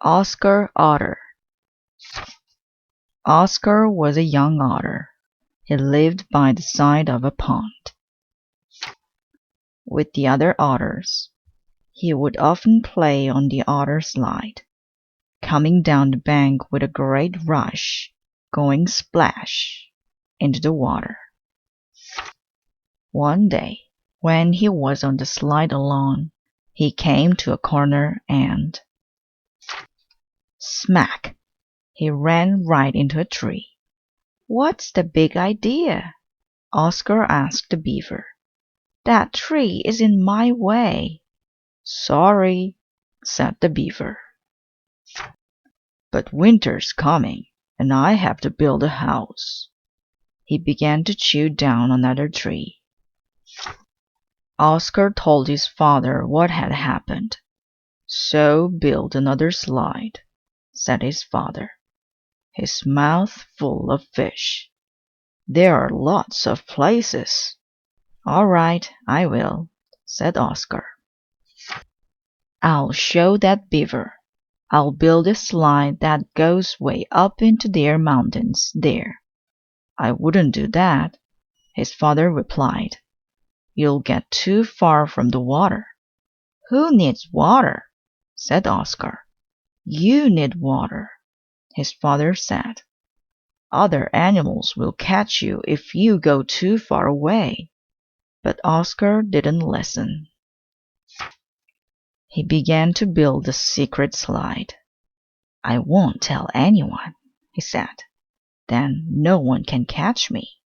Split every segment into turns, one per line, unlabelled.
Oscar Otter. Oscar was a young otter. He lived by the side of a pond. With the other otters, he would often play on the otter slide, coming down the bank with a great rush, going splash into the water. One day, when he was on the slide alone, he came to a corner and smack! He ran right into a tree. "What's the big idea?" Oscar asked the beaver. "That tree is in my way." "Sorry," said the beaver. "But winter's coming, and I have to build a house." He began to chew down another tree. Oscar told his father what had happened. "So build another slide," said his father, his mouth full of fish. "There are lots of places." "All right, I will," said Oscar. "I'll show that beaver. I'll build a slide that goes way up into their mountains there." "I wouldn't do that," his father replied. "You'll get too far from the water." "Who needs water?" said Oscar. "You need water," his father said. "Other animals will catch you if you go too far away." But Oscar didn't listen. He began to build the secret slide. "I won't tell anyone," he said. "Then no one can catch me."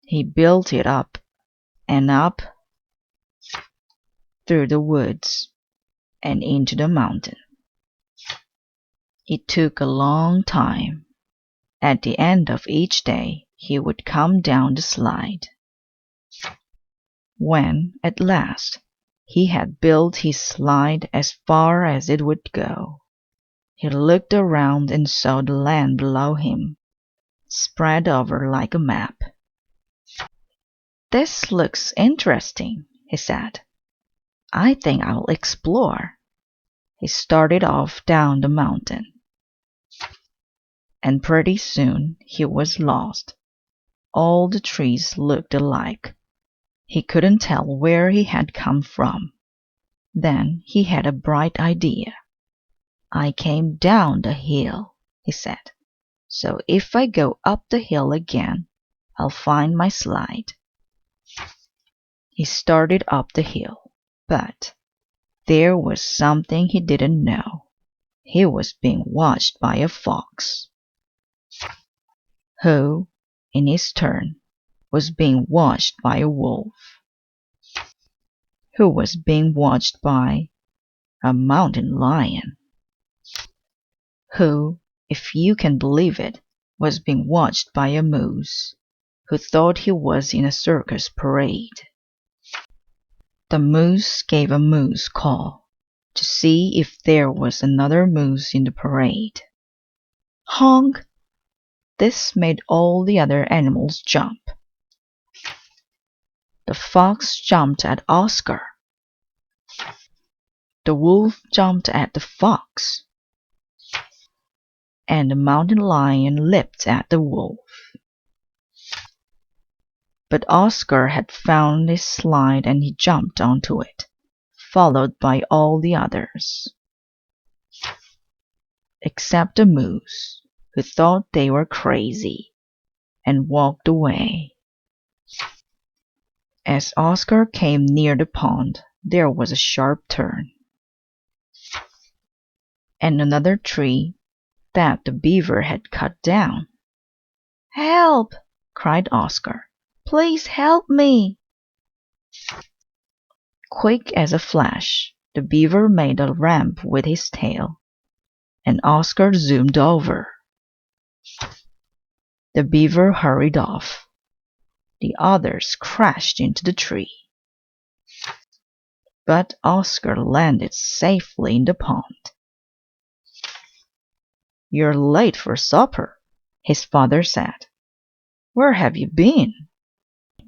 He built it up and up through the woods and into the mountain. It took a long time. At the end of each day he would come down the slide. When, at last, he had built his slide as far as it would go, he looked around and saw the land below him, spread over like a map. "This looks interesting," he said. "I think I'll explore." He started off down the mountain. And pretty soon he was lost. All the trees looked alike. He couldn't tell where he had come from. Then he had a bright idea. "I came down the hill," he said. "So if I go up the hill again, I'll find my slide." He started up the hill, but there was something he didn't know. He was being watched by a fox, who, in his turn, was being watched by a wolf, who was being watched by a mountain lion, who, if you can believe it, was being watched by a moose, who thought he was in a circus parade. The moose gave a moose call to see if there was another moose in the parade. Honk! This made all the other animals jump. The fox jumped at Oscar. The wolf jumped at the fox. And the mountain lion leaped at the wolf. But Oscar had found his slide and he jumped onto it, followed by all the others, except the moose, who thought they were crazy, and walked away. As Oscar came near the pond, there was a sharp turn, and another tree that the beaver had cut down. "Help!" cried Oscar. "Please help me!" Quick as a flash, the beaver made a ramp with his tail, and Oscar zoomed over. The beaver hurried off. The others crashed into the tree. But Oscar landed safely in the pond. "You're late for supper," his father said. "Where have you been?"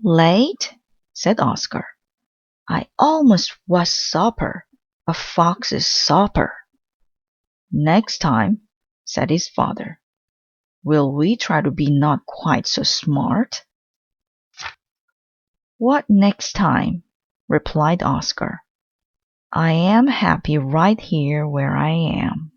"Late?" said Oscar. "I almost was supper, a fox's supper." Next time, said his father. Will we try to be not quite so smart? What next time? Replied Oscar. I am happy right here where I am.